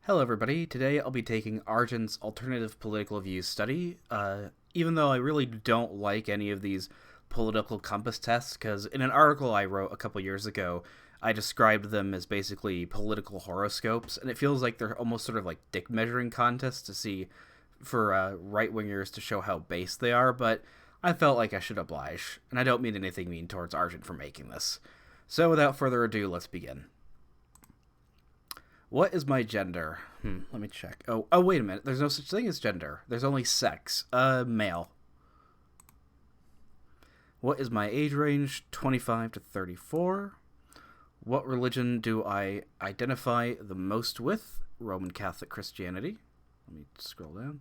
Hello, everybody. Today I'll be taking Argent's Alternative Political Views study. Even though I really don't like any of these political compass tests, because in an article I wrote a couple years ago, I described them as basically political horoscopes, and it feels like they're almost sort of like dick measuring contests to see for right wingers to show how base they are, but I felt like I should oblige, and I don't mean anything mean towards Argent for making this. So without further ado, let's begin. What is my gender? Let me check. Oh, wait a minute. There's no such thing as gender. There's only sex. Male. What is my age range? 25 to 34. What religion do I identify the most with? Roman Catholic Christianity. Let me scroll down.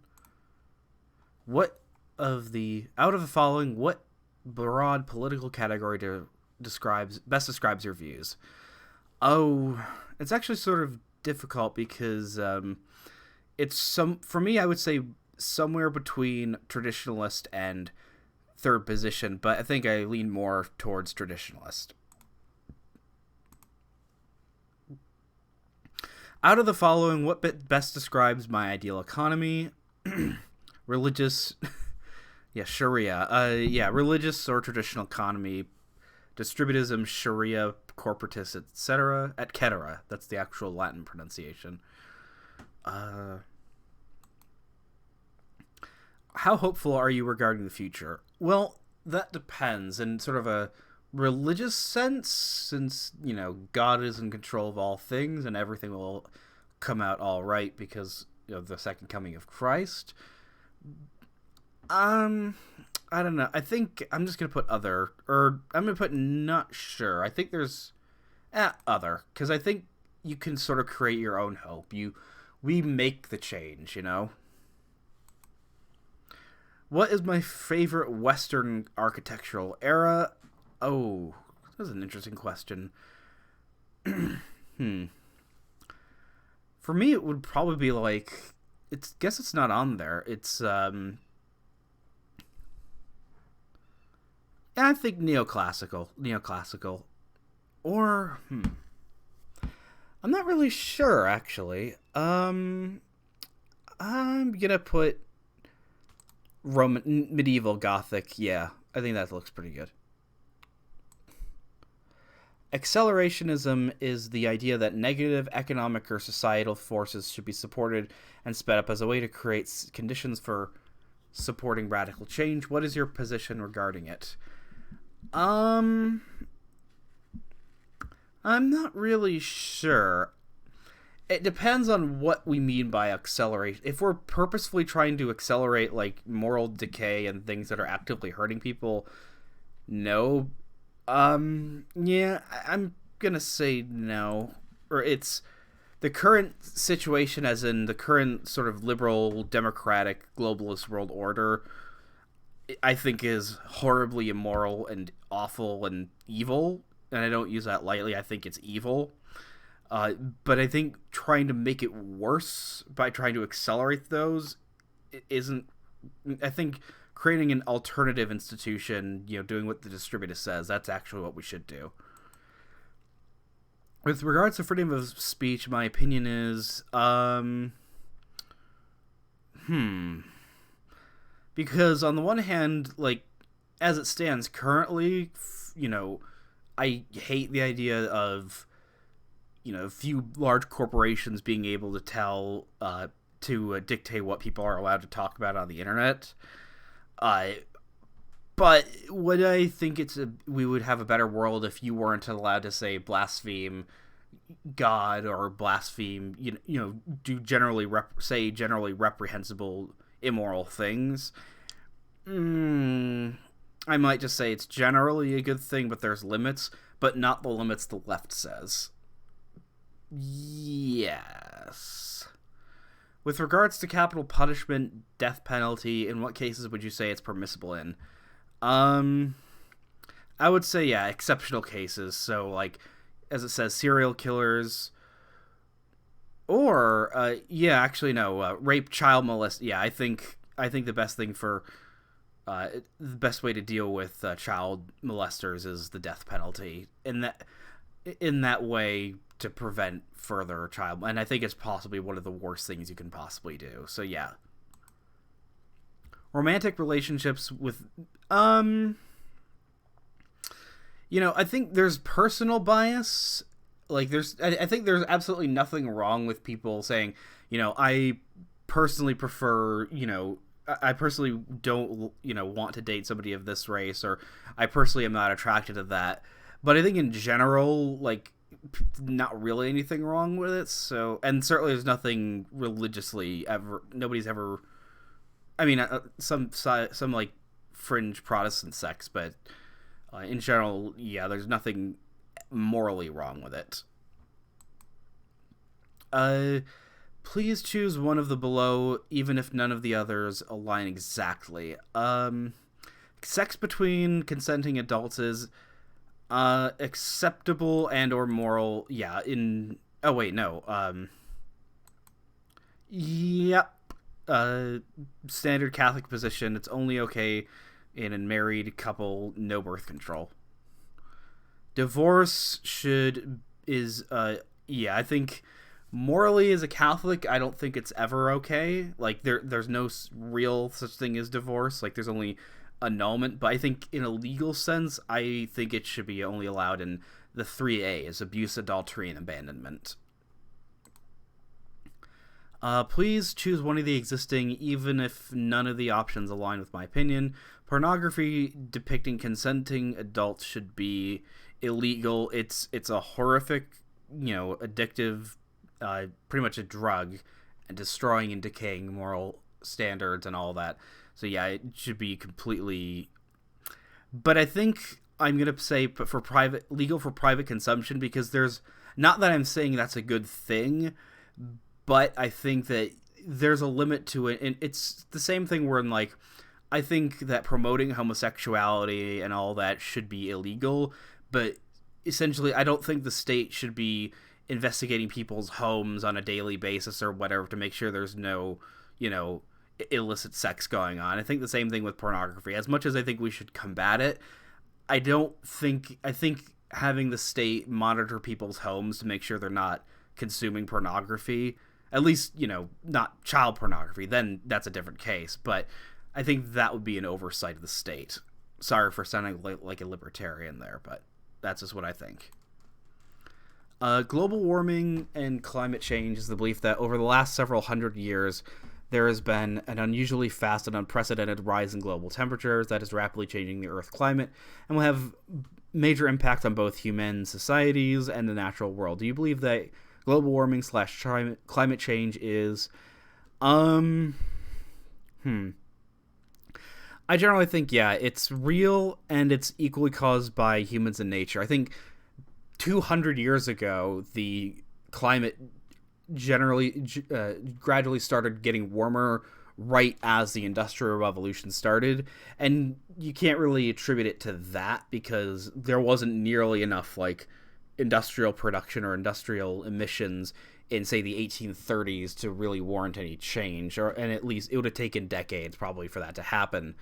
Out of the following, what broad political category best describes your views? Oh, it's actually sort of difficult because for me, I would say somewhere between traditionalist and third position, but I think I lean more towards traditionalist. Out of the following, what best describes my ideal economy? Religious, yeah, Sharia, religious or traditional economy, distributism, Sharia, corporatist, etc. Et cetera. That's the actual Latin pronunciation. How hopeful are you regarding the future? Well, that depends. In sort of a religious sense, since, God is in control of all things and everything will come out all right because of the second coming of Christ. I don't know. I think I'm just going to put other, or I'm going to put not sure. I think there's other, because I think you can sort of create your own hope. We make the change, What is my favorite Western architectural era? Oh, that's an interesting question. For me, it would probably be like, guess it's not on there. It's, I think neoclassical, or I'm not really sure actually. I'm gonna put Roman medieval Gothic. Yeah, I think that looks pretty good. Accelerationism is the idea that negative economic or societal forces should be supported and sped up as a way to create conditions for supporting radical change. What is your position regarding it? I'm not really sure. It depends on what we mean by acceleration. If we're purposefully trying to accelerate like moral decay and things that are actively hurting people, no. Yeah, I'm gonna say no. Or it's the current situation, as in the current sort of liberal, democratic, globalist world order, I think is horribly immoral and awful and evil, and I don't use that lightly. I think it's evil. But I think trying to make it worse by trying to accelerate those isn't. I think creating an alternative institution, doing what the distributor says, that's actually what we should do. With regards to freedom of speech, my opinion is, because on the one hand, like, as it stands currently, I hate the idea of, a few large corporations being able to dictate what people are allowed to talk about on the internet. But what I think we would have a better world if you weren't allowed to say blaspheme God or blaspheme, do generally generally reprehensible, immoral things. I might just say it's generally a good thing, but there's limits, but not the limits the left says. Yes. With regards to capital punishment, death penalty, in what cases would you say it's permissible in? I would say, yeah, exceptional cases. So, like, as it says, serial killers, or, rape, child molest. Yeah, I think the best thing the best way to deal with child molesters is the death penalty, and that in that way to prevent further child, and I think it's possibly one of the worst things you can possibly do. So yeah. Romantic relationships with I think there's personal bias. Like I think there's absolutely nothing wrong with people saying, I personally prefer, I personally don't, want to date somebody of this race, or I personally am not attracted to that. But I think in general, like, not really anything wrong with it. So, and certainly there's nothing religiously nobody's ever, I mean, some like fringe Protestant sects, but in general, yeah, there's nothing morally wrong with it. Please choose one of the below, even if none of the others align exactly. Sex between consenting adults is acceptable and or moral. Yeah. Oh wait, no. Yep. Standard Catholic position. It's only okay in a married couple, no birth control. Divorce I think morally as a Catholic, I don't think it's ever okay. Like there's no real such thing as divorce. Like there's only annulment, but I think in a legal sense, I think it should be only allowed in the 3A's: abuse, adultery, and abandonment. Please choose one of the existing, even if none of the options align with my opinion. Pornography depicting consenting adults should be illegal. It's a horrific, addictive, pretty much a drug, and destroying and decaying moral standards and all that. So yeah, it should be completely. But I think I'm gonna say, but for legal for private consumption, because there's not that I'm saying that's a good thing, but I think that there's a limit to it, and it's the same thing where I think that promoting homosexuality and all that should be illegal, but essentially I don't think the state should be investigating people's homes on a daily basis or whatever to make sure there's no, illicit sex going on. I think the same thing with pornography. As much as I think we should combat it, I think having the state monitor people's homes to make sure they're not consuming pornography, at least, not child pornography, then that's a different case. But I think that would be an oversight of the state. Sorry for sounding like a libertarian there, but that's just what I think. Global warming and climate change is the belief that over the last several hundred years, there has been an unusually fast and unprecedented rise in global temperatures that is rapidly changing the Earth's climate and will have major impact on both human societies and the natural world. Do you believe that global warming / climate change is, I generally think, yeah, it's real and it's equally caused by humans and nature. I think 200 years ago, the climate gradually started getting warmer right as the Industrial Revolution started, and you can't really attribute it to that because there wasn't nearly enough industrial production or industrial emissions in, say, the 1830s to really warrant any change, and at least it would have taken decades probably for that to happen.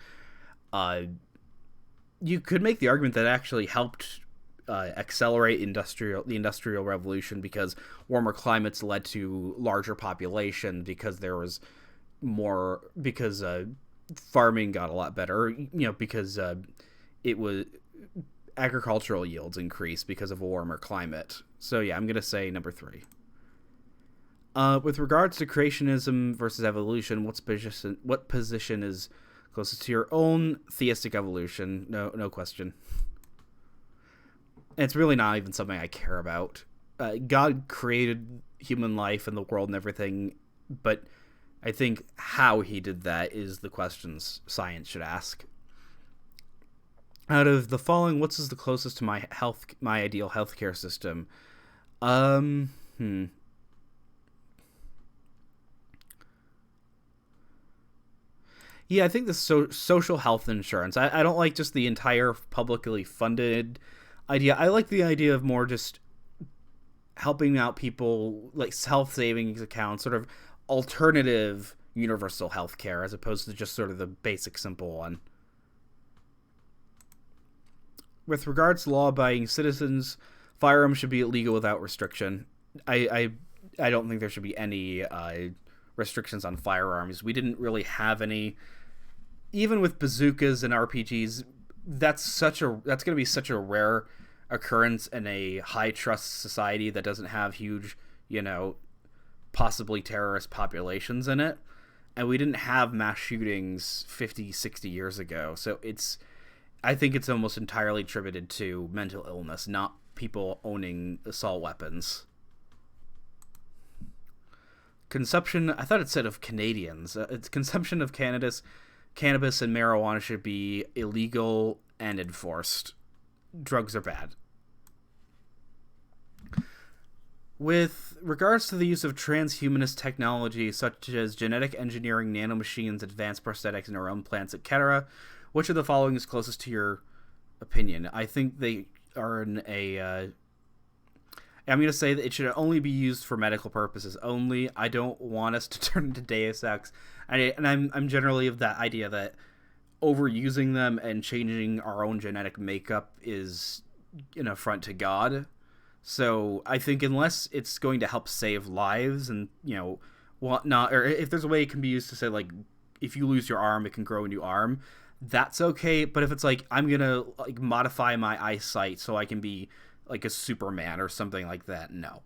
You could make the argument that it actually helped accelerate the Industrial Revolution because warmer climates led to larger population because there was more, because farming got a lot better, because it was agricultural yields increased because of a warmer climate. So yeah, I'm gonna say number 3. With regards to creationism versus evolution, what position is closest to your own? Theistic evolution, no question. And it's really not even something I care about. God created human life and the world and everything, but I think how he did that is the questions science should ask. Out of the following, what's the closest to my ideal healthcare system? Yeah, I think the social health insurance. I don't like just the entire publicly funded idea. I like the idea of more just helping out people, like health savings accounts, sort of alternative universal health care as opposed to just sort of the basic simple one. With regards to law-abiding citizens, Firearms should be illegal without restriction. I don't think there should be any restrictions on firearms. We didn't really have any, even with bazookas and RPGs. That's going to be such a rare occurrence in a high trust society that doesn't have huge, possibly terrorist populations in it. And we didn't have mass shootings 50, 60 years ago. So I think it's almost entirely attributed to mental illness, not people owning assault weapons. Consumption, I thought it said of Canadians. It's consumption of cannabis and marijuana should be illegal and enforced. Drugs are bad. With regards to the use of transhumanist technology such as genetic engineering, nanomachines, advanced prosthetics, and our own plants, etc., which of the following is closest to your opinion? I think they are in a... I'm going to say that it should only be used for medical purposes only. I don't want us to turn into Deus Ex. And I'm generally of that idea that overusing them and changing our own genetic makeup is an affront to God. So I think unless it's going to help save lives and, whatnot, or if there's a way it can be used to say, like, if you lose your arm, it can grow a new arm, that's okay. But if it's like, I'm going to modify my eyesight so I can be like a Superman or something like that, no.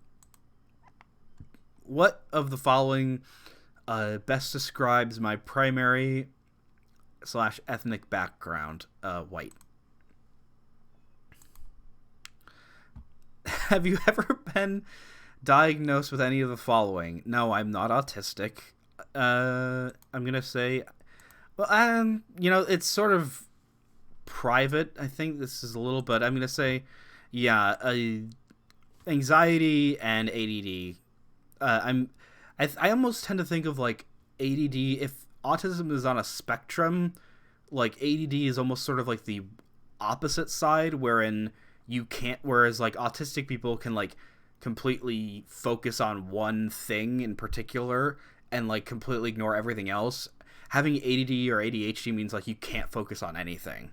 What of the following best describes my primary / ethnic background? White. Have you ever been diagnosed with any of the following? No, I'm not autistic. I'm gonna say, well, it's sort of private. I think this is a little, but I'm gonna say, yeah, anxiety and ADD. I almost tend to think of like ADD. If autism is on a spectrum, like ADD is almost sort of like the opposite side, wherein you can't. Whereas like autistic people can like completely focus on one thing in particular and like completely ignore everything else. Having ADD or ADHD means like you can't focus on anything.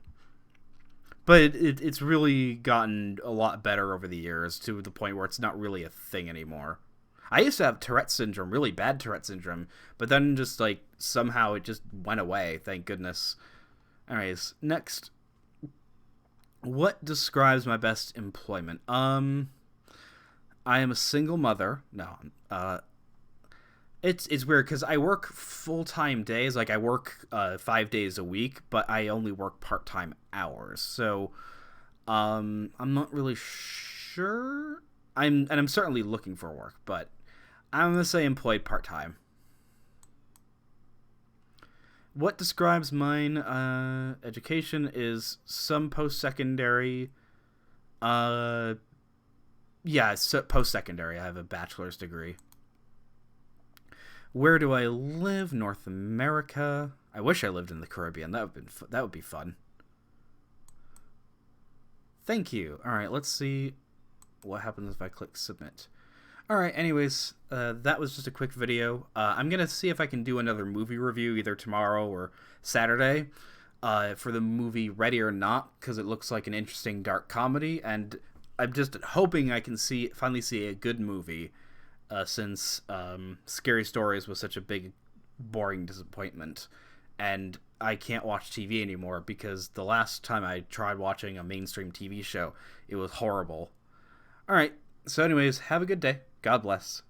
But it's really gotten a lot better over the years to the point where it's not really a thing anymore. I used to have Tourette syndrome, really bad Tourette syndrome, but then just like somehow it just went away, thank goodness. Anyways, next. What describes my best employment? I am a single mother. No, it's weird because I work full-time days. Like I work 5 days a week, but I only work part-time hours. So I'm not really sure. I'm certainly looking for work, but I'm gonna say employed part-time. What describes mine? Education is some post-secondary. Yeah, so post-secondary. I have a bachelor's degree. Where do I live? North America. I wish I lived in the Caribbean. That would be fun. Thank you. All right, let's see what happens if I click submit. All right, anyways, that was just a quick video. I'm going to see if I can do another movie review either tomorrow or Saturday for the movie Ready or Not, because it looks like an interesting dark comedy, and I'm just hoping I can finally see a good movie since Scary Stories was such a big, boring disappointment. And I can't watch TV anymore because the last time I tried watching a mainstream TV show, it was horrible. All right. So anyways, have a good day. God bless.